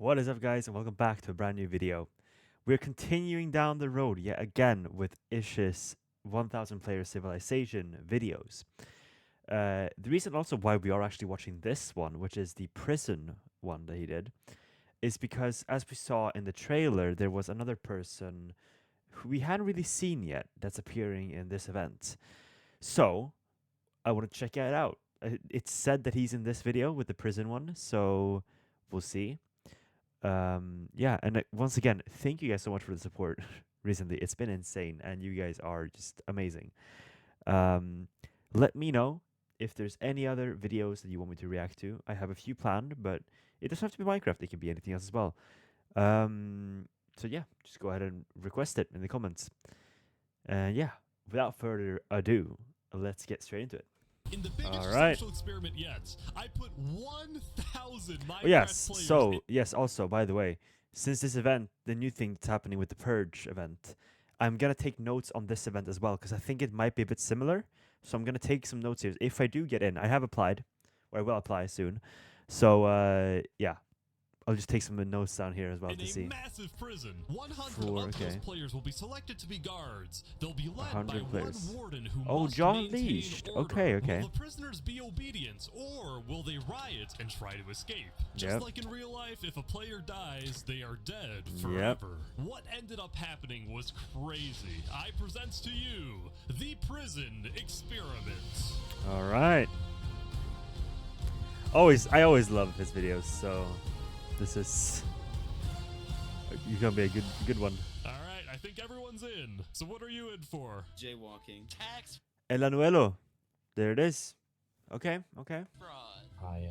What is up, guys, and welcome back to a brand new video. We're continuing down the road yet again with Ish's 1000 player civilization videos. The reason also why we are actually watching this one, which is the prison one that he did, is because as we saw in the trailer, there was another person who we hadn't really seen yet that's appearing in this event. So I want to check it out. It's said that he's in this video with the prison one, so we'll see. Yeah, and once again, thank you guys so much for the support recently. It's been insane, and you guys are just amazing. Let me know if there's any other videos that you want me to react to. I have a few planned, but it doesn't have to be Minecraft. It can be anything else as well. So yeah, just go ahead and request it in the comments. And yeah, without further ado, let's get straight into it. In the biggest social experiment yet, I put 1,000 Minecraft players. So yes, also by the way, since this event, the new thing that's happening with the Purge event, I'm gonna take notes on this event as well because I think it might be a bit similar. So I'm gonna take some notes here. If I do get in, I have applied, or I will apply soon. So yeah, I'll just take some notes down here as well to see. In a massive prison, 100 of those players will be selected to be guards. They'll be led by one warden who must John maintain Leashed. order. Okay. Will the prisoners be obedient, or will they riot and try to escape? Just like in real life, if a player dies, they are dead forever. What ended up happening was crazy. I present to you the prison experiment. All right. I always love his videos, so this is gonna be a good one. All right, I think everyone's in. So what are you in for? Jaywalking. Tax El Anuelo. There it is. Okay. fraud. I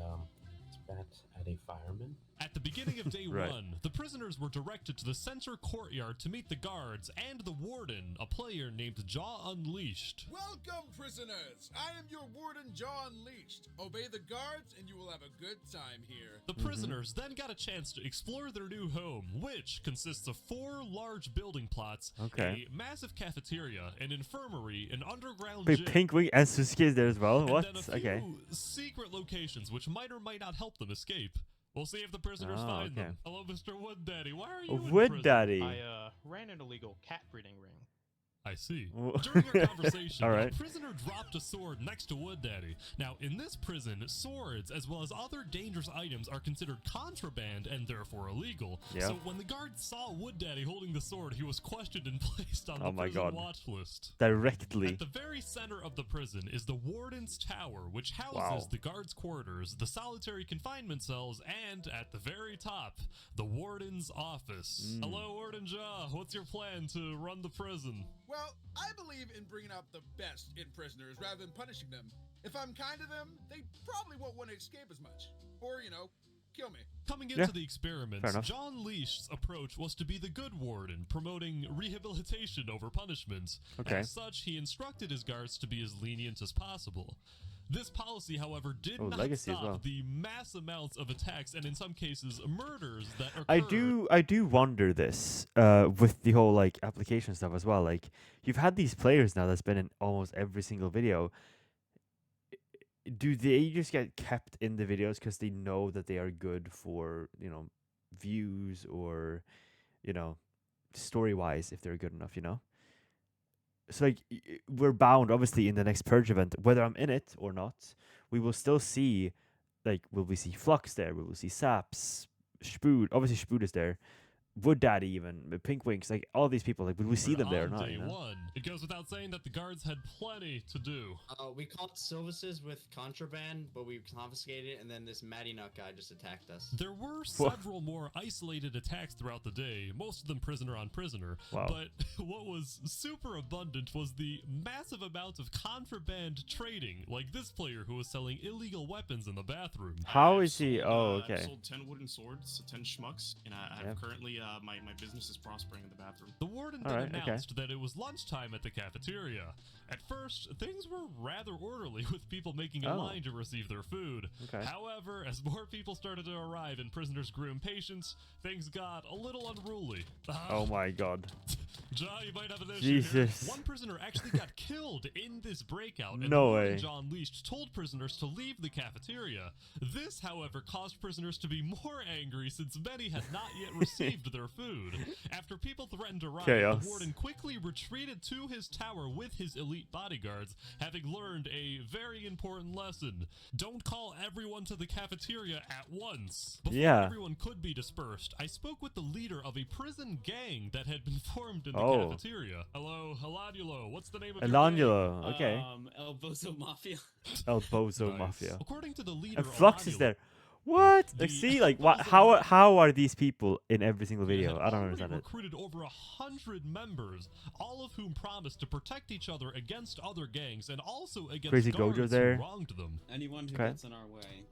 spat at a fireman. At the beginning of day one, the prisoners were directed to the center courtyard to meet the guards and the warden, a player named Jaw Unleashed. Welcome, prisoners! I am your warden, Jaw Unleashed. Obey the guards and you will have a good time here. The prisoners then got a chance to explore their new home, which consists of 4 large building plots, a massive cafeteria, an infirmary, an underground gym, Pink Wing and Susuke is there as well. and What? then a few secret locations which might or might not help them escape. We'll see if the prisoners find them. Hello, Mr. Wood Daddy. Why are you in Wood prison? Daddy. I ran an illegal cat breeding ring. I see. During our conversation, All right. a prisoner dropped a sword next to Wood Daddy. Now, in this prison, swords, as well as other dangerous items, are considered contraband and therefore illegal. So when the guard saw Wood Daddy holding the sword, he was questioned and placed on the prison watch list. Directly. At the very center of the prison is the warden's tower, which houses the guards' quarters, the solitary confinement cells, and at the very top, the warden's office. Hello, Warden Jaw. What's your plan to run the prison? Well, I believe in bringing out the best in prisoners rather than punishing them. If I'm kind to them, they probably won't want to escape as much. Or, you know, kill me. Coming into the experiments, John Leash's approach was to be the good warden, promoting rehabilitation over punishment. As such, he instructed his guards to be as lenient as possible. This policy, however, did not stop the mass amounts of attacks and, in some cases, murders that occurred. I do wonder this with the whole like application stuff as well. Like, you've had these players now that's been in almost every single video. Do they just get kept in the videos because they know that they are good for, you know, views or, you know, story wise, if they're good enough, you know? So like we're bound obviously in the next Purge event, whether I'm in it or not, we will still see, like, will we see Flux there? We will see Saps, Spood. Obviously Spood is there. Wood Daddy even, Pink Wings, like all these people, like will we see them there or not? Day one, it goes without saying that the guards had plenty to do. We caught Silvises with contraband, but we confiscated it, and then this Matty Nut guy just attacked us. There were several more isolated attacks throughout the day, most of them prisoner on prisoner. But what was super abundant was the massive amount of contraband trading, like this player who was selling illegal weapons in the bathroom. How is he? Oh, okay. I sold 10 wooden swords to 10 schmucks, and I'm currently my business is prospering in the bathroom. The warden then announced that it was lunchtime at the cafeteria. At first, things were rather orderly with people making a line to receive their food. However, as more people started to arrive and prisoners grew impatient, things got a little unruly. Oh my god. John, you might have an issue Jesus. here. One prisoner actually got killed in this breakout, and No the way. warden, John Leashed, told prisoners to leave the cafeteria. This, however, caused prisoners to be more angry since many had not yet received their food. After people threatened to riot, the warden quickly retreated to his tower with his elite bodyguards, having learned a very important lesson. Don't call everyone to the cafeteria at once. Before everyone could be dispersed, I spoke with the leader of a prison gang that had been formed in the cafeteria. Hello, Elanulo. What's the name of your gang? Okay. El Bozo Mafia. El Bozo Mafia. According to the leader, And Flux is there. What? Like, see, like, what? How are these people in every single video? I don't understand it. Recruited over 100 members, all of whom promised to protect each other against other gangs and also against Crazy guards Gojo there. who wronged them. Anyone who gets in our way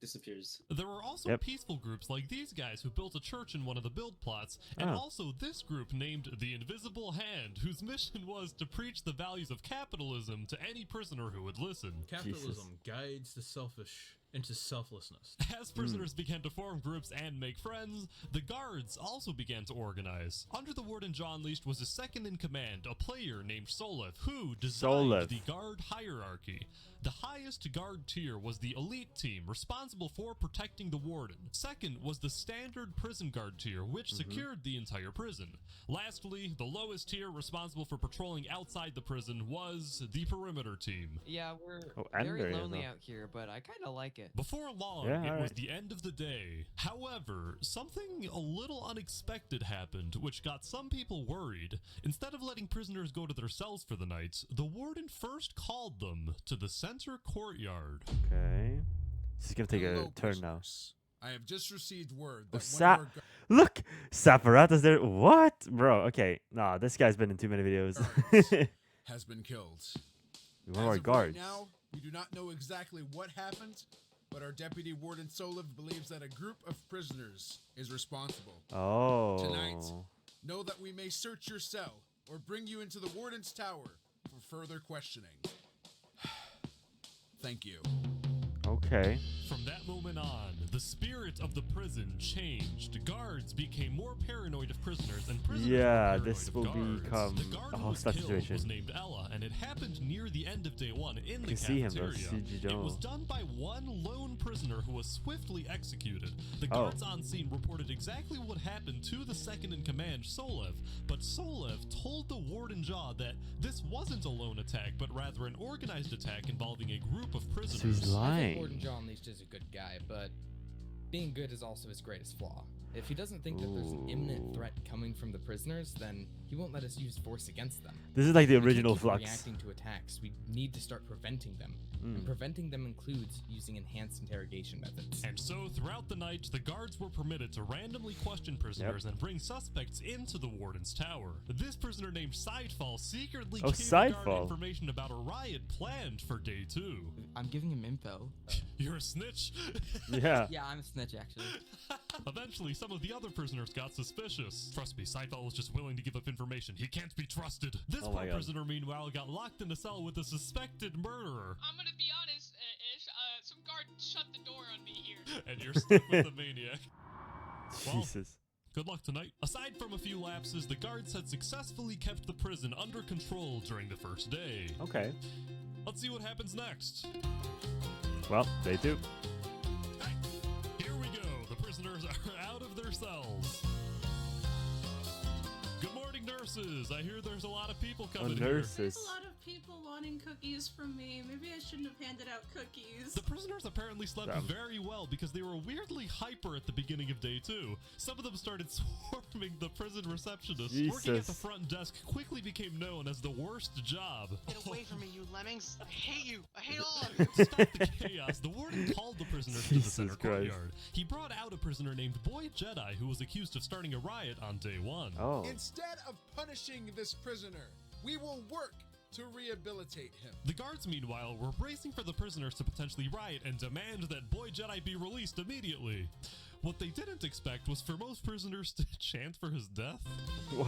disappears. There were also peaceful groups like these guys who built a church in one of the build plots, and also this group named the Invisible Hand, whose mission was to preach the values of capitalism to any prisoner who would listen. Capitalism guides the selfish into selflessness. As prisoners began to form groups and make friends, the guards also began to organize. Under the warden John Leashed was a second in command, a player named Solev, who designed the guard hierarchy. The highest guard tier was the elite team, responsible for protecting the warden. Second was the standard prison guard tier, which secured the entire prison. Lastly, the lowest tier, responsible for patrolling outside the prison, was the perimeter team. Yeah, we're very lonely out here, but I kind of like it. Before long, it was the end of the day. However, something a little unexpected happened, which got some people worried. Instead of letting prisoners go to their cells for the night, the warden first called them to the center courtyard. Okay. This is gonna take a turn now. I have just received word that Look! Saparata's there. What? Bro, okay. Nah, this guy's been in too many videos. has been killed. One of our guards. Right now, we do not know exactly what happened, but our deputy warden Solev believes that a group of prisoners is responsible. Tonight, know that we may search your cell or bring you into the warden's tower for further questioning. Thank you. Okay. From that moment on, the spirit of the prison changed. Guards became more paranoid of prisoners, and prisoners this will become a hostile situation. Was named Ella, and it happened near the end of day one in the cafeteria. It was done by one lone prisoner who was swiftly executed. The guards on scene reported exactly what happened to the second in command, Solev, but Solev told the warden Jaw that this wasn't a lone attack, but rather an organized attack involving a group of prisoners. So he's lying. Warden John Leashed is a good guy, but being good is also his greatest flaw. If he doesn't think that there's an imminent threat coming from the prisoners, then he won't let us use force against them. This is like the original Flux. Reacting to attacks, we need to start preventing them. And preventing them includes using enhanced interrogation methods. And so throughout the night, the guards were permitted to randomly question prisoners and bring suspects into the warden's tower. This prisoner named Sidefall secretly gave the guard information about a riot planned for day 2. I'm giving him info. You're a snitch? Yeah, I'm a snitch, actually. Eventually, some of the other prisoners got suspicious. Trust me, Sidefall was just willing to give up information. He can't be trusted. This poor prisoner, meanwhile, got locked in a cell with a suspected murderer. I'm gonna be honest, Ish, some guard shut the door on me here. And you're stuck with the maniac. Jesus. Good luck tonight. Aside from a few lapses, the guards had successfully kept the prison under control during the first day. Okay. Let's see what happens next. Well, they do. Hey, here we go. The prisoners are out of their cells. Good morning, nurses. I hear there's a lot of people coming here. Nurses. There's a lot of people wanting cookies from me. Maybe I shouldn't have handed out cookies. The prisoners apparently slept very well because they were weirdly hyper at the beginning of day 2. Some of them started swarming the prison receptionist. Working at the front desk quickly became known as the worst job. Get away from me, you lemmings. I hate you. I hate all of you. To stop the chaos, the warden called the prisoners to the center courtyard. He brought out a prisoner named Boy Jedi who was accused of starting a riot on day 1. Instead of punishing this prisoner, we will work to rehabilitate him. The guards, meanwhile, were bracing for the prisoners to potentially riot and demand that Boy Jedi be released immediately. What they didn't expect was for most prisoners to chant for his death. What?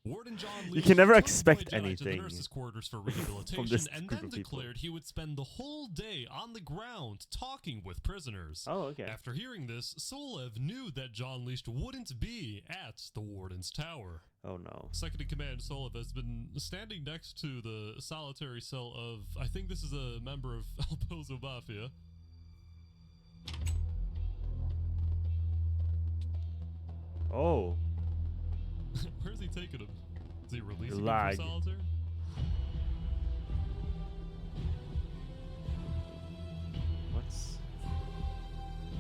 Warden John You Leach can never took expect Boy Jedi anything to the nurses' quarters for from rehabilitation, this and group then of people. declared he would spend the whole day on the ground talking with prisoners. Oh, okay. After hearing this, Solev knew that John Leach wouldn't be at the Warden's tower. Oh no. Second in command Solev has been standing next to the solitary cell of, I think this is a member of Alpozo Mafia. Oh. Where's he taking him? Is he releasing him Lag. from solitary?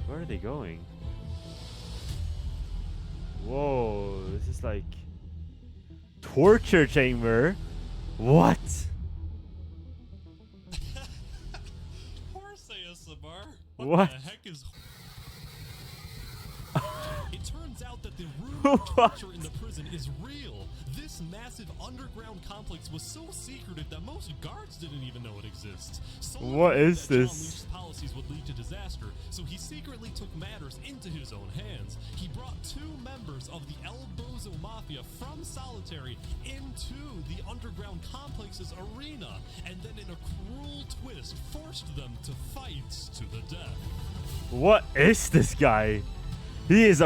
Where are they going? Whoa, this is like torture chamber. What? Horse ASMR? What? The heck is... It turns out that the rumor of torture in the prison is real. This massive underground complex was so secretive that most guards didn't even know it exists. What is John this? Leach's policies would lead to disaster, so he secretly took matters into his own hands. He brought 2 members of the El Bozo Mafia from solitary into the underground complex's arena, and then in a cruel twist, forced them to fight to the death. What is this guy? He is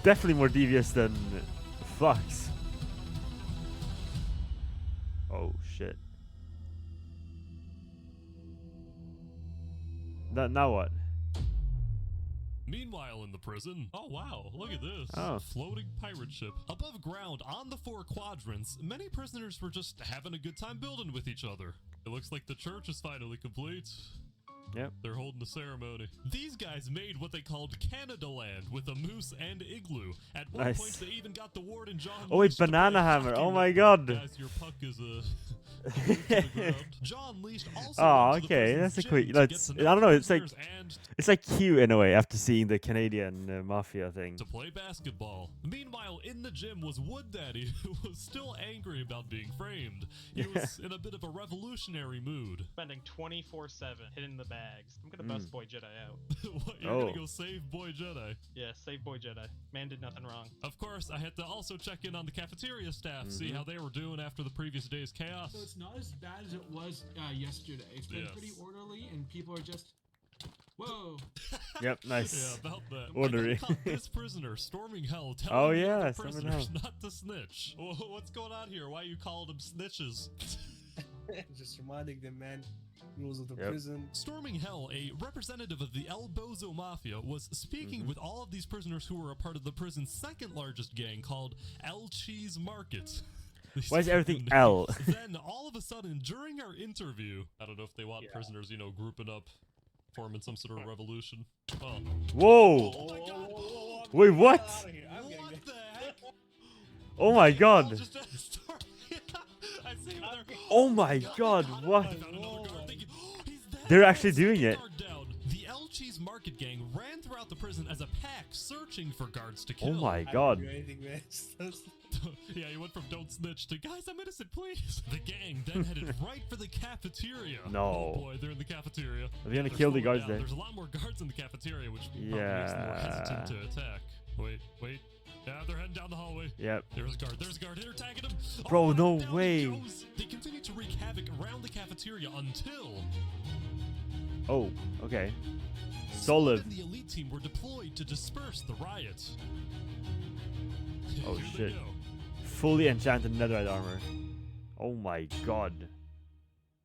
definitely more devious than Flux. Oh shit. Now what? Meanwhile in the prison, oh wow, look at this. Oh. Floating pirate ship. Above ground on the 4 quadrants, many prisoners were just having a good time building with each other. It looks like the church is finally complete. Yep. They're holding a ceremony. These guys made what they called Canada Land with a moose and igloo. At one Nice. point, they even got the warden John. Oh wait, Leach to play banana hammer. hockey Oh my with god. them. Guys, your puck is glued to the ground. John Leach also Oh, went to the okay. prison's That's a gym quick. to That's. get I to know don't know. It's like. prisoners and It's like cute in a way after seeing the Canadian mafia thing. to play basketball. Meanwhile, in the gym was Wood Daddy, who was still angry about being framed. He was in a bit of a revolutionary mood. Spending 24/7 hitting the bags. I'm gonna bust Boy Jedi out. What, you're gonna go save Boy Jedi? Yeah, save Boy Jedi. Man did nothing wrong. Of course, I had to also check in on the cafeteria staff, see how they were doing after the previous day's chaos. So it's not as bad as it was yesterday. It's been pretty orderly, and people are just... Whoa. Yep, nice. Yeah, about that. Orderly. I caught this prisoner storming hell telling Oh, the yeah, other storming prisoners hell. not to snitch. What's going on here? Why you called them snitches? Just reminding them, man, rules of the Yep. prison. Storming Hell, a representative of the El Bozo Mafia, was speaking with all of these prisoners who were a part of the prison's second largest gang called El Cheese Market. Why is everything L? Then, all of a sudden, during our interview, I don't know if they want prisoners, grouping up, forming some sort of revolution. Oh. Whoa! Oh my God. Wait, what? What the heck? Oh my god! Just a story. I see him there. Oh my god, what? I found another guard. Thank you. He's dead. They're actually doing it. Guard down. The El Cheese Market gang ran throughout the prison as a pack, searching for guards to kill. Oh my I didn't god. do anything, man. Yeah, you went from don't snitch to guys, I'm innocent, please. The gang then headed right for the cafeteria. No. Oh boy, they're in the cafeteria. Are they gonna They're kill the slowing guards down. there? There's a lot more guards in the cafeteria, which probably makes them more hesitant to attack. Wait. Yeah, they're heading down the hallway. Yep. There's a guard. Hit her, tagging him. Bro, no down he way. goes. They continue to wreak havoc around the cafeteria until... Oh, okay. Solev Solev. and the elite team were deployed to disperse the riots. Oh Here they shit. go. Fully enchanted netherite armor. Oh my god.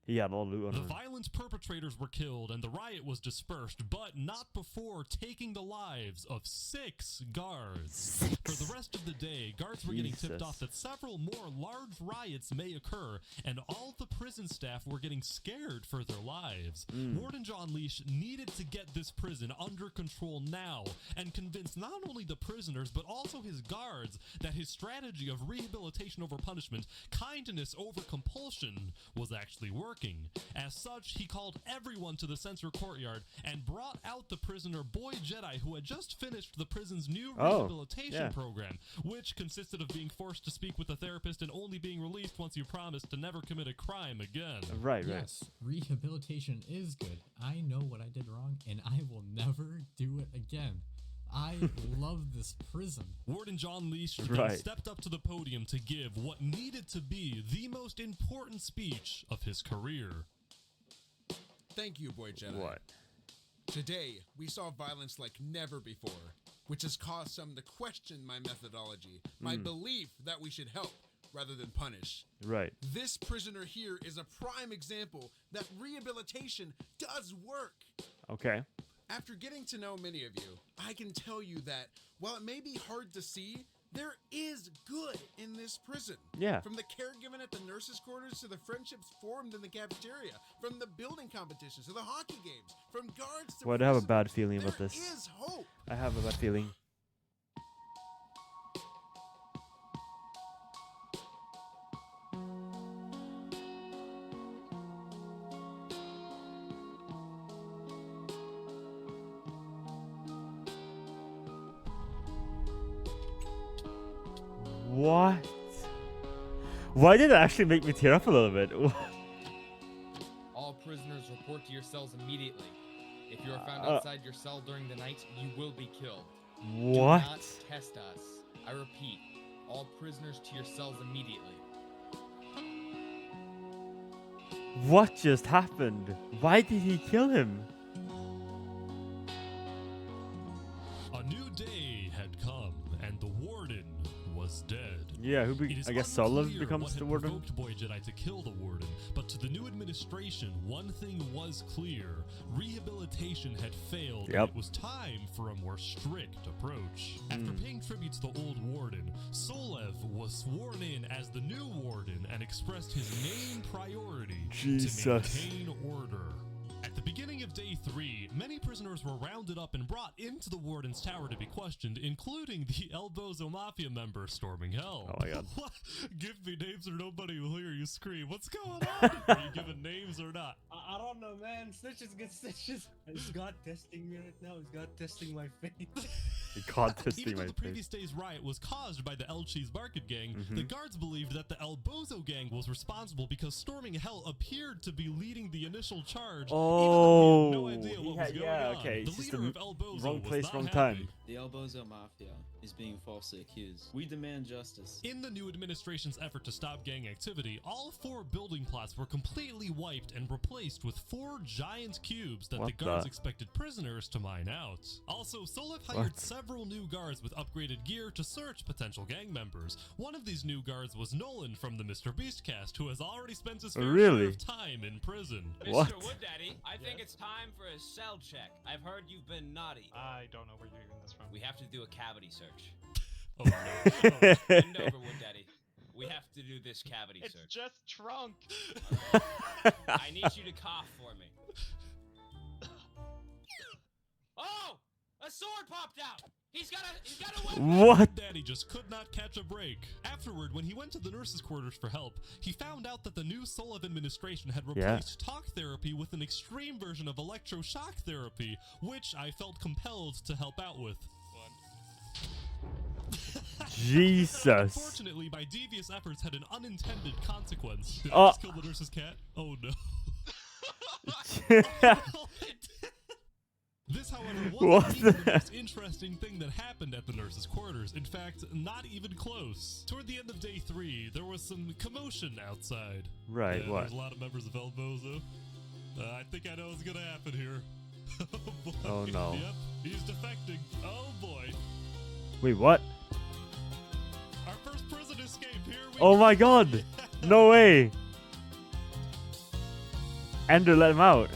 He had all loot on The him. violent perpetrators were killed and the riot was dispersed, but not before taking the lives of 6 guards. For the rest of the day, guards were getting tipped off that several more large riots may occur, and all the prison staff were getting scared for their lives. Warden John Leach needed to get this prison under control now, and convince not only the prisoners, but also his guards that his strategy of rehabilitation over punishment, kindness over compulsion, was actually working. working. As such, he called everyone to the censor courtyard and brought out the prisoner Boy Jedi, who had just finished the prison's new rehabilitation program, which consisted of being forced to speak with a therapist and only being released once you promised to never commit a crime again. Right. Yes, rehabilitation is good. I know what I did wrong, and I will never do it again. I love this prison. Warden John Leash stepped up to the podium to give what needed to be the most important speech of his career. Thank you, Boy Jedi. What? Today, we saw violence like never before, which has caused some to question my methodology, my belief that we should help rather than punish. Right. This prisoner here is a prime example that rehabilitation does work. Okay. After getting to know many of you, I can tell you that while it may be hard to see, there is good in this prison. Yeah. From the care given at the nurses' quarters to the friendships formed in the cafeteria, from the building competitions to the hockey games, from guards to Well, I have a bad feeling about this. There is hope. I have a bad feeling. What? Why did it actually make me tear up a little bit? All prisoners report to your cells immediately. If you are found outside your cell during the night, you will be killed. What? Do not test us. I repeat, all prisoners to your cells immediately. What just happened? Why did he kill him? A new day had come, and the warden was dead. Yeah, I guess Solov becomes the warden. Provoked Boy Jedi to kill the warden, but to the new administration, one thing was clear: rehabilitation had failed, and it was time for a more strict approach. After paying tribute to the old warden, Solev was sworn in as the new warden and expressed his main priority to maintain order. At the beginning of day 3, many prisoners were rounded up and brought into the warden's tower to be questioned, including the El Bozo Mafia member storming hell. Oh my god. Give me names or nobody will hear you scream. What's going on? Are you giving names or not? I don't know, man. Snitches get stitches. Is God testing me right now? Is God testing my faith? God testing Even though my the faith. previous day's riot was caused by the El Cheese Market gang, the guards believed that the El Bozo gang was responsible because storming hell appeared to be leading the initial charge. Oh, no idea what was going on. okay. The It's just leader the of El Bozo wrong was place, not wrong happy. time. The El Bozo Mafia is being falsely accused. We demand justice. In the new administration's effort to stop gang activity, all 4 building plots were completely wiped and replaced with 4 giant cubes that the guards expected prisoners to mine out. Also, Solev hired several new guards with upgraded gear to search potential gang members. One of these new guards was Nolan from the Mr. Beast cast, who has already spent his fair share of time in prison. What? Mr. Wood Daddy, I think it's time for a cell check. I've heard you've been naughty. I don't know where you're getting this from. We have to do a cavity search. Oh, no. Bend over, Wood Daddy. We have to do this cavity search. It's just trunk. I need you to cough for me. Oh! A sword popped out! He's got a weapon! What? Daddy just could not catch a break. Afterward, when he went to the nurses' quarters for help, he found out that the new Solev administration had replaced talk therapy with an extreme version of electroshock therapy, which I felt compelled to help out with. Jesus. Unfortunately, my devious efforts had an unintended consequence. Did I just kill the nurse's cat? Oh no. This, however, wasn't even the most interesting thing that happened at the nurses' quarters. In fact, not even close. Toward the end of day 3, there was some commotion outside. Right, what? There's a lot of members of El Bozo. I think I know what's gonna happen here. Oh boy. Oh no. Yep, he's defecting. Oh boy. Wait, what? Our first prison escape. Here we Oh go. my god! No way! Ender let him out.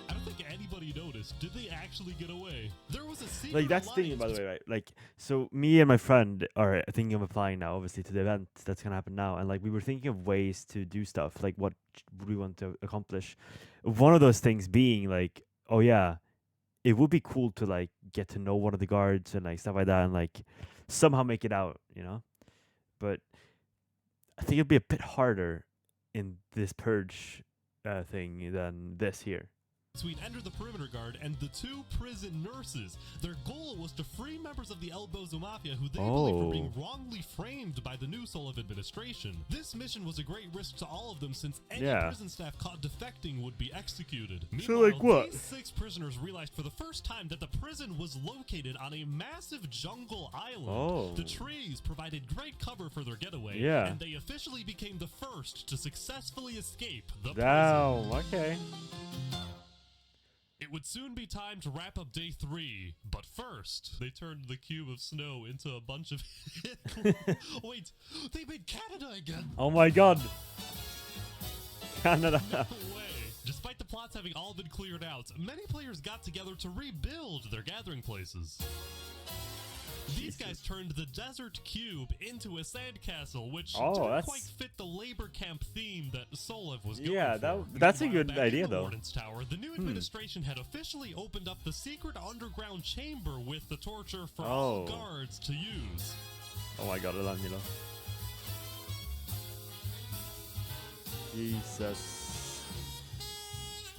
I don't think anybody noticed. Did they actually get away? There was a secret Like, that's the thing, by the way, right? Like, so me and my friend are thinking of applying now, obviously, to the event that's gonna happen now. And, like, we were thinking of ways to do stuff. Like, what would we want to accomplish? One of those things being, like, oh yeah, it would be cool to, like, get to know one of the guards and, like, stuff like that and, like, somehow make it out, you know? But I think it'd be a bit harder in this purge thing than this here. Between Ender the Perimeter Guard and the 2 prison nurses. Their goal was to free members of the El Bozo Mafia who they believed were being wrongly framed by the new Solev administration. This mission was a great risk to all of them since any prison staff caught defecting would be executed. So like what? These 6 prisoners realized for the first time that the prison was located on a massive jungle island. The trees provided great cover for their getaway, and they officially became the first to successfully escape the prison. Okay. It would soon be time to wrap up day 3, but first, they turned the cube of snow into a bunch of... Wait, they made Canada again! Oh my god! Canada! No way! Despite the plots having all been cleared out, many players got together to rebuild their gathering places. These guys turned the desert cube into a sandcastle, which didn't quite fit the labor camp theme that Solev was going for. That's a good idea, though. Warden's Tower, the new administration had officially opened up the secret underground chamber with the torture for all guards to use. Oh my god, Elanilo. Jesus.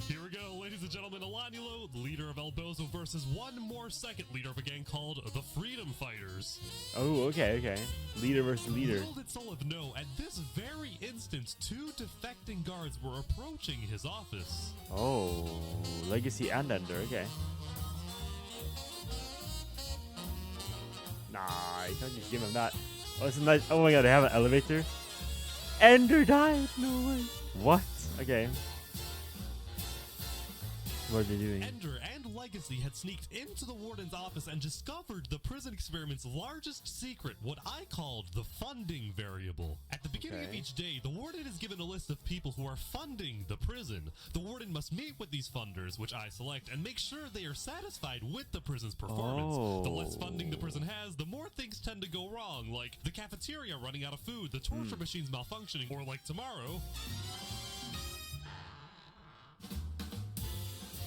Here we go, ladies and gentlemen. Elanilo, the leader of El Bozo, versus one more second leader of a gang called the Freedom Fighters. Oh, okay. Leader versus leader. Little did Solev know, at this very instant, 2 defecting guards were approaching his office. Oh, Legacy and Ender, okay. Nah, you can't just give him that. Oh, it's a nice. Oh my god, they have an elevator. Ender died. No way. What? Okay. What are they doing? Ender and Legacy had sneaked into the warden's office and discovered the prison experiment's largest secret, what I called the funding variable. At the beginning of each day, the warden is given a list of people who are funding the prison. The warden must meet with these funders, which I select, and make sure they are satisfied with the prison's performance. The less funding the prison has, the more things tend to go wrong, like the cafeteria running out of food, the torture machines malfunctioning, or like tomorrow...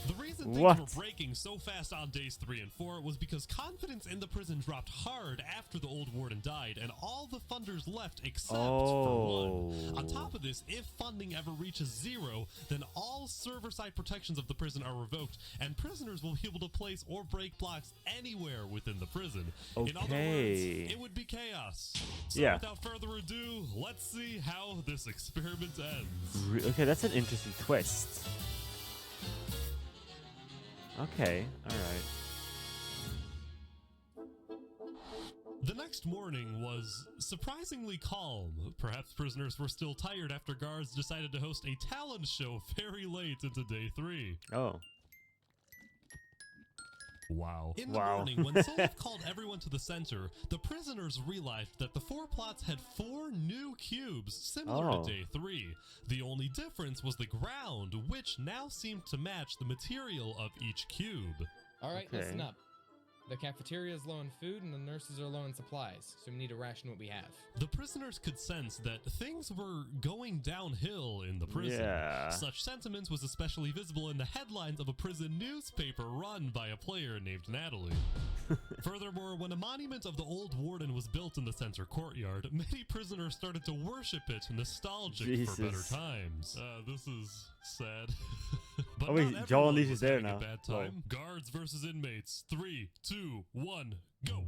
The reason things were breaking so fast on days 3 and 4 was because confidence in the prison dropped hard after the old warden died, and all the funders left except for one. On top of this, if funding ever reaches 0, then all server-side protections of the prison are revoked, and prisoners will be able to place or break blocks anywhere within the prison. In other words, it would be chaos. So without further ado, let's see how this experiment ends. Okay, that's an interesting twist. Okay, alright. The next morning was surprisingly calm. Perhaps prisoners were still tired after guards decided to host a talent show very late into day 3. Oh. Wow. In the morning, when Solev called everyone to the center, the prisoners realized that the 4 plots had 4 new cubes, similar to day 3. The only difference was the ground, which now seemed to match the material of each cube. Alright, listen up. The cafeteria is low in food and the nurses are low in supplies, so we need to ration what we have. The prisoners could sense that things were going downhill in the prison. Such sentiments was especially visible in the headlines of a prison newspaper run by a player named Natalie. Furthermore, when a monument of the old warden was built in the center courtyard, many prisoners started to worship it, nostalgic for better times. This is sad. But oh wait, John Leach is there now. Bad time. Guards versus inmates. 3, 2, 1, go.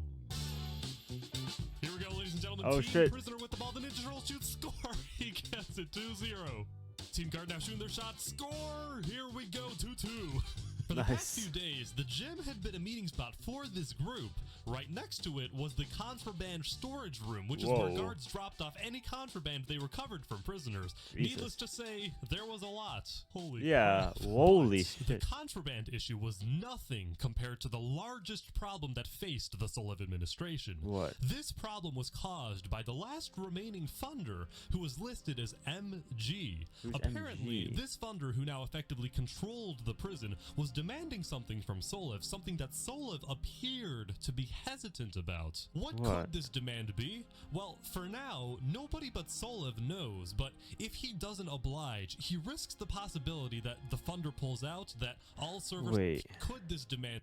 Here we go, ladies and gentlemen. Oh, Team prisoner with the ball. The ninja roll shoots. Score. He gets it. 2-0. Team guard now shooting their shot. Score. Here we go. 2-2. For the past few days, the gym had been a meeting spot for this group. Right next to it was the contraband storage room, which is where guards dropped off any contraband they recovered from prisoners. Needless to say, there was a lot. Holy crap. Holy shit. The contraband issue was nothing compared to the largest problem that faced the Solev administration. What? This problem was caused by the last remaining funder, who was listed as MG. Apparently, this funder, who now effectively controlled the prison, was demanding something from Solev, something that Solev appeared to be hesitant about. What could this demand be? Well, for now, nobody but Solev knows, but if he doesn't oblige, he risks the possibility that the funder pulls out, that all servers could this demand.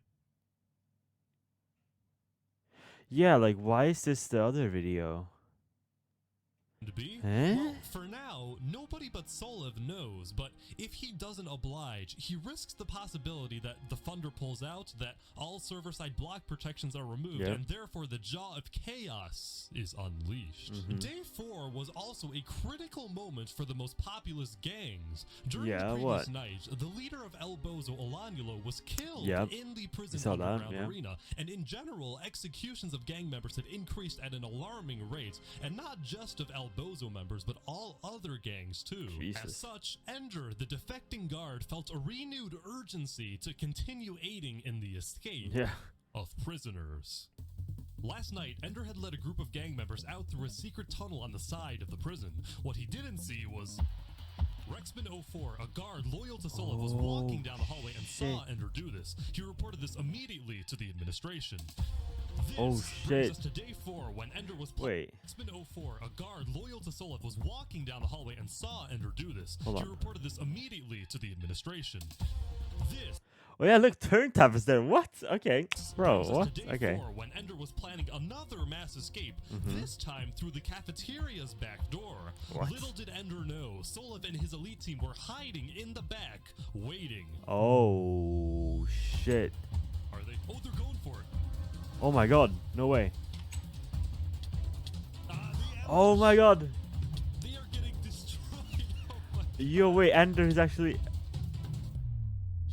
Yeah, like why is this the other video? Well, for now, now, nobody but Solev knows, but if he doesn't oblige, he risks the possibility that the Thunder pulls out, that all server-side block protections are removed, and therefore the jaw of chaos is unleashed. Day 4 was also a critical moment for the most populous gangs. During the previous night, the leader of El Bozo, Olanulo, was killed in the prison underground arena, and in general, executions of gang members had increased at an alarming rate, and not just of El Bozo members, but all other gangs too. As such, Ender, the defecting guard, felt a renewed urgency to continue aiding in the escape of prisoners. Last night, Ender had led a group of gang members out through a secret tunnel on the side of the prison. What he didn't see was Rexman04, a guard loyal to Solev, was walking down the hallway and saw Ender do this. He reported this immediately to the administration. This brings us to day 4 when Ender was Rexman04, a guard loyal to Solev, was walking down the hallway and saw Ender do this. He reported this immediately to the administration. Oh yeah, look, Turntap is there. What? Okay. Bro, what? Okay. When Ender was planning another mass escape, this time through the cafeteria's back door. Little did Ender know, Solev and his elite team were hiding in the back, waiting. Oh, shit. Are they? Oh, they're going for it. Oh my god, no way. Oh my god. They are getting destroyed. Oh my Yo, wait, Ender is actually...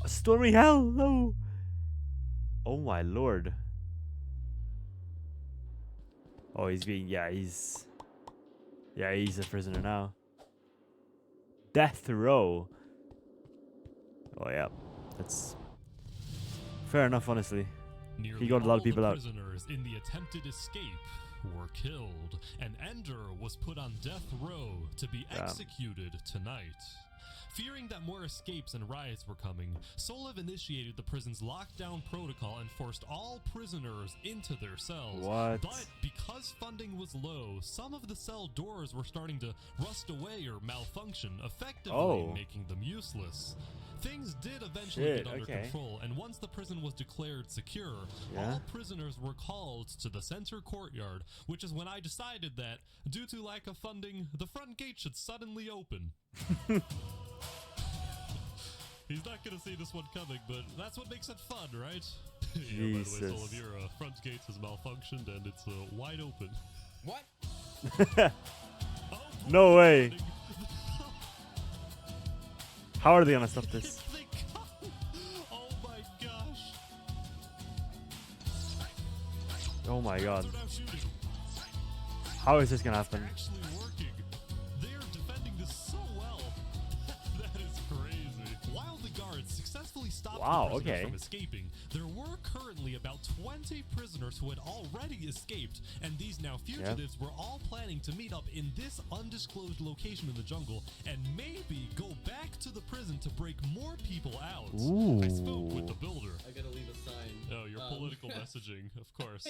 Stormy hell, no. Oh my lord. Oh, he's being, he's a prisoner now. Death row. Oh yeah, that's fair enough, honestly. Nearly he got a lot of people out. Prisoners in the attempted escape were killed, and Ender was put on death row to be executed tonight. Fearing that more escapes and riots were coming, Solev initiated the prison's lockdown protocol and forced all prisoners into their cells. But because funding was low, some of the cell doors were starting to rust away or malfunction, effectively making them useless. Things did eventually get under control, and once the prison was declared secure, all prisoners were called to the center courtyard, which is when I decided that, due to lack of funding, the front gate should suddenly open. He's not gonna see this one coming, but that's what makes it fun, right? By the way, Solev, your front gate has malfunctioned and it's wide open. What? No way. How are they gonna stop this? Oh my gosh. Oh my god. How is this gonna happen? Stopped from escaping. There were currently about 20 prisoners who had already escaped, and these now fugitives were all planning to meet up in this undisclosed location in the jungle and maybe go back to the prison to break more people out. I spoke with the builder. I gotta leave a sign. Oh, your political messaging, of course.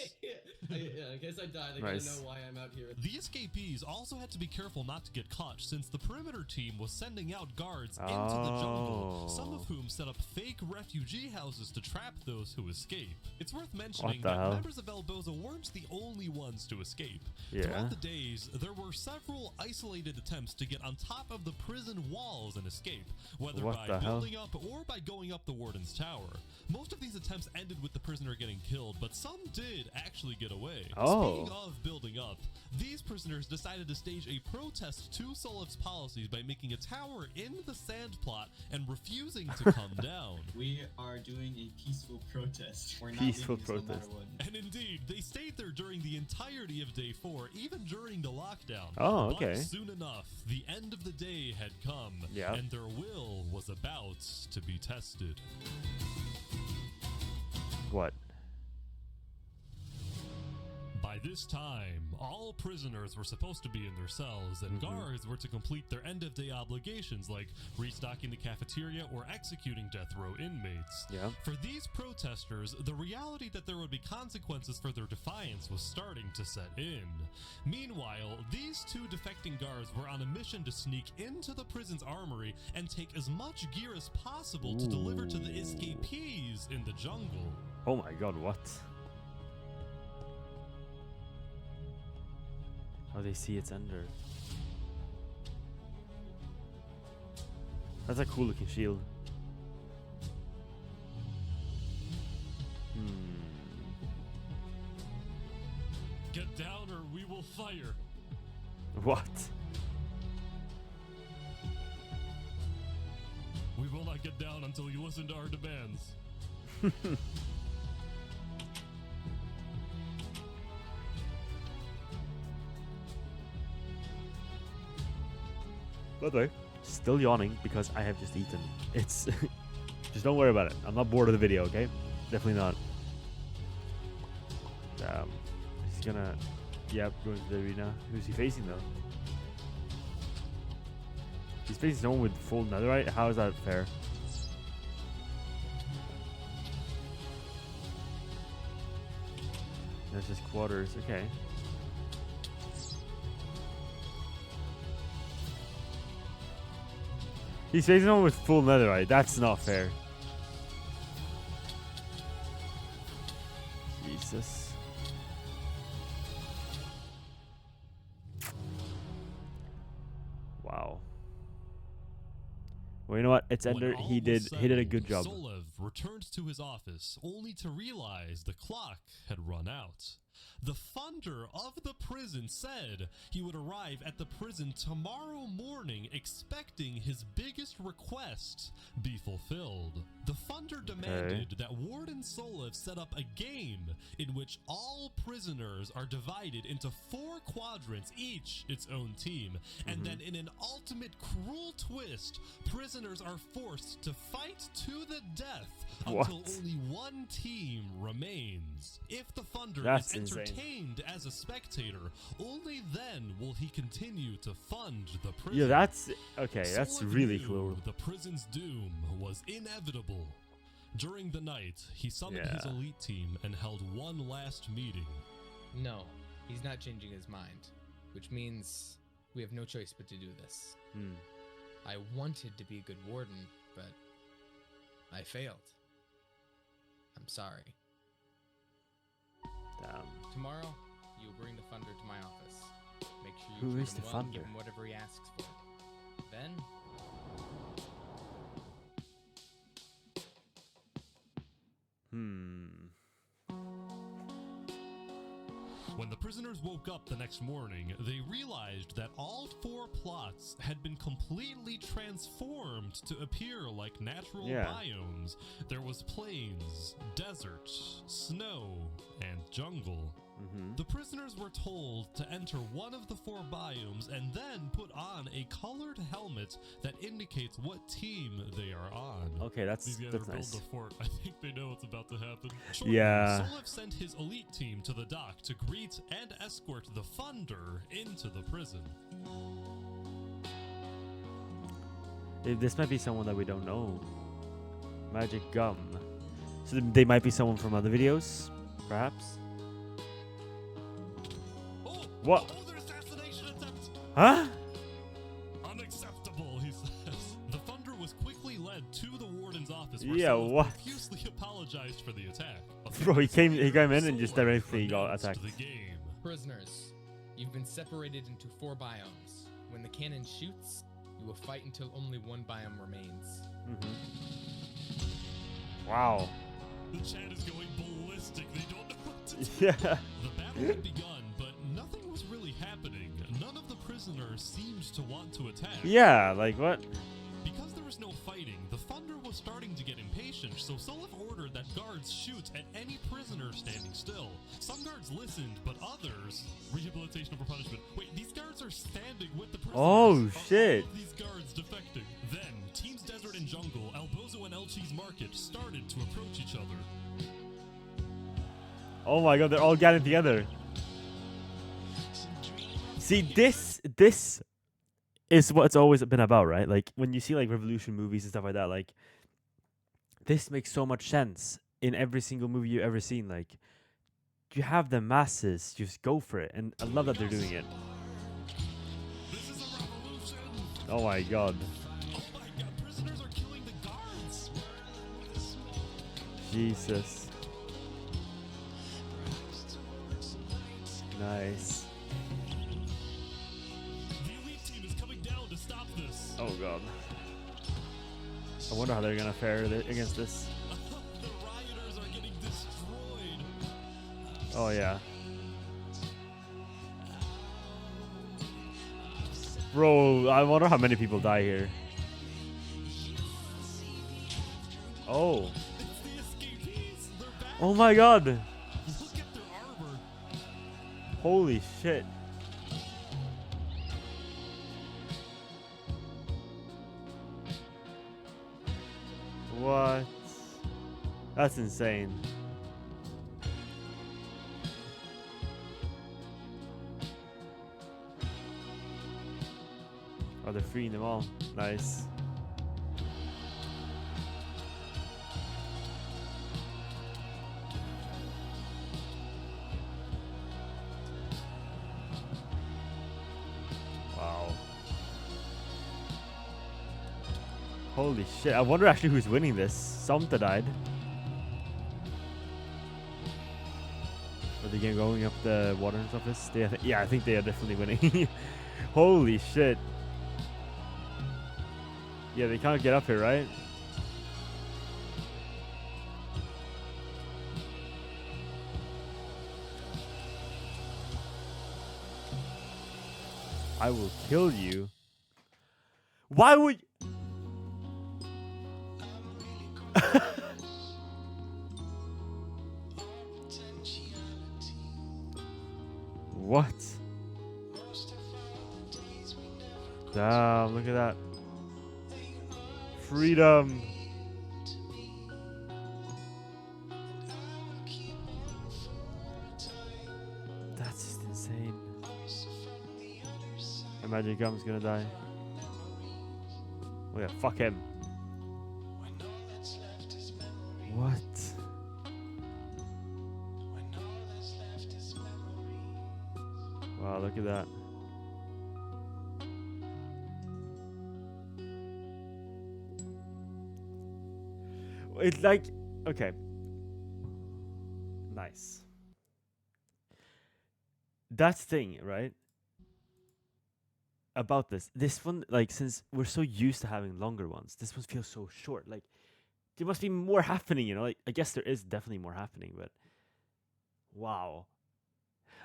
In case I died, I gotta know why I'm out here. The escapees also had to be careful not to get caught, since the perimeter team was sending out guards into the jungle, some of whom set up fake refugee houses to trap those who escape. It's worth mentioning that members of El Bozo weren't the only ones to escape. Throughout the days, there were several isolated attempts to get on top of the prison walls and escape, whether by building up or by going up the warden's tower. Most of these attempts ended with the prisoner getting killed, but some did actually get away. Speaking of building up, these prisoners decided to stage a protest to Solev's policies by making a tower in the sand plot and refusing to come down. We are doing a peaceful protest. We're not peaceful protest. No matter what. And indeed, they stayed there during the entirety of day 4, even during the lockdown. But soon enough, the end of the day had come, and their will was about to be tested. What? By this time, all prisoners were supposed to be in their cells, and guards were to complete their end-of-day obligations like restocking the cafeteria or executing death row inmates. For these protesters, the reality that there would be consequences for their defiance was starting to set in. Meanwhile, these two defecting guards were on a mission to sneak into the prison's armory and take as much gear as possible to deliver to the escapees in the jungle. Oh my god, what? Oh, they see it's Ender. That's a cool looking shield. Get down or we will fire. What? We will not get down until you listen to our demands. By the way, still yawning because I have just eaten. It's just don't worry about it. I'm not bored of the video, okay? Definitely not. He's gonna, yep, go into the arena. Who's he facing though? He's facing someone with full netherite. How is that fair? That's just quarters. Okay. He's facing someone with full netherite. That's not fair. Jesus. Wow. Well, you know what? It's Ender. He did a good job. Solev returned to his office only to realize the clock had run out. The funder of the prison said he would arrive at the prison tomorrow morning expecting his biggest request be fulfilled. The funder demanded that Warden Solev set up a game in which all prisoners are divided into 4 quadrants, each its own team, and then in an ultimate cruel twist, prisoners are forced to fight to the death until only one team remains. If the funder is entertained as a spectator, only then will he continue to fund the prison. Yeah, that's okay. That's really cool. The prison's doom was inevitable. During the night, he summoned his elite team and held one last meeting. No, he's not changing his mind, which means we have no choice but to do this. I wanted to be a good warden, but I failed. I'm sorry. Damn. Tomorrow, you'll bring the funder to my office. Make sure you Who is the funder? Give funder? him whatever he asks for. Then, When the prisoners woke up the next morning, they realized that all 4 plots had been completely transformed to appear like natural biomes. There was plains, desert, snow, and jungle. The prisoners were told to enter one of the 4 biomes and then put on a colored helmet that indicates what team they are on. Okay, that's These guys are nice. building a fort. I think they know what's about to happen. Yeah. Solev sent his elite team to the dock to greet and escort the funder into the prison. This might be someone that we don't know. Magic Gum. So they might be someone from other videos, perhaps. What? Another assassination attempt! Huh? Unacceptable, he says. The funder was quickly led to the warden's office where Yeah, Solev what? profusely apologized for the attack. Bro, he came in and just directly got attacked. The game. prisoners, you've been separated into 4 biomes. When the cannon shoots, you will fight until only one biome remains. Wow. The chat is going ballistic. They don't know what to do. Yeah. The battle had begun, but nothing was really happening. None of the prisoners seemed to want to attack. Yeah, like what? Because there was no fighting, the funder was starting to get impatient, so Solev ordered that guards shoot at any prisoner standing still. Some guards listened, but others... Rehabilitation over punishment. Wait, these guards are standing with the prisoners. Oh, shit. All of these guards defecting. Then, Teams Desert and Jungle, Albozo and Elchi's Market started to approach each other. Oh my god, they're all getting together. See, this is what it's always been about, right? Like when you see like revolution movies and stuff like that, like this makes so much sense in every single movie you've ever seen. Like you have the masses, just go for it, and I love that they're doing it. Oh my god. Prisoners are killing the guards. Jesus. Nice. The elite team is coming down to stop this. Oh god. I wonder how they're gonna fare against this. The rioters are getting destroyed. Oh yeah. Bro, I wonder how many people die here. Oh. Oh my god. Look at their armor. Holy shit. What? That's insane. Oh, they're freeing them all. Nice. Wow. Holy shit. I wonder actually who's winning this. Somta died. Are they going up the warden's office? Yeah, I think they are definitely winning. Holy shit. Yeah, they can't get up here, right? I will kill you. Why would... What? Damn, look at that. Freedom. That's just insane. Imagine Gum's gonna die. Oh yeah, fuck him. What? Wow, look at that. It's like, okay. Nice. That's the thing, right? About this one, like, since we're so used to having longer ones, this one feels so short. Like, there must be more happening, you know? Like, I guess there is definitely more happening, but wow.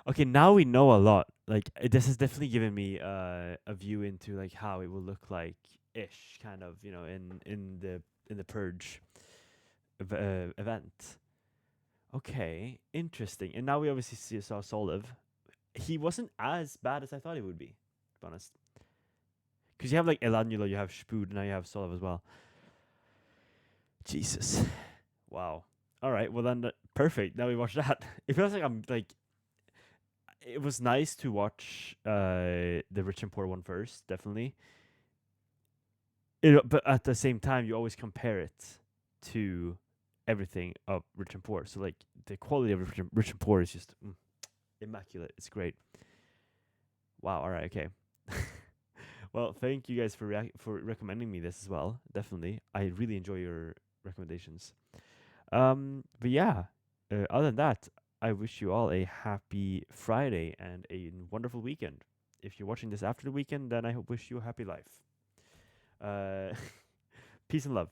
Okay, now we know a lot. Like, this has definitely given me a view into like how it will look like ish, kind of, you know, in the purge event. Okay, interesting. And now we obviously saw Soliv. He wasn't as bad as I thought he would be, to be honest. Because you have like Elanula, you have Spud, now you have Soliv as well. Jesus. Wow. All right, well then, perfect. Now we watch that. It feels like I'm like... It was nice to watch the Rich and Poor one first, definitely. But at the same time, you always compare it to everything of Rich and Poor. So like the quality of Rich and Poor is just immaculate. It's great. Wow. All right. Okay. Well, thank you guys for recommending me this as well. Definitely, I really enjoy your recommendations. But yeah, other than that, I wish you all a happy Friday and a wonderful weekend. If you're watching this after the weekend, then I wish you a happy life. Peace and love.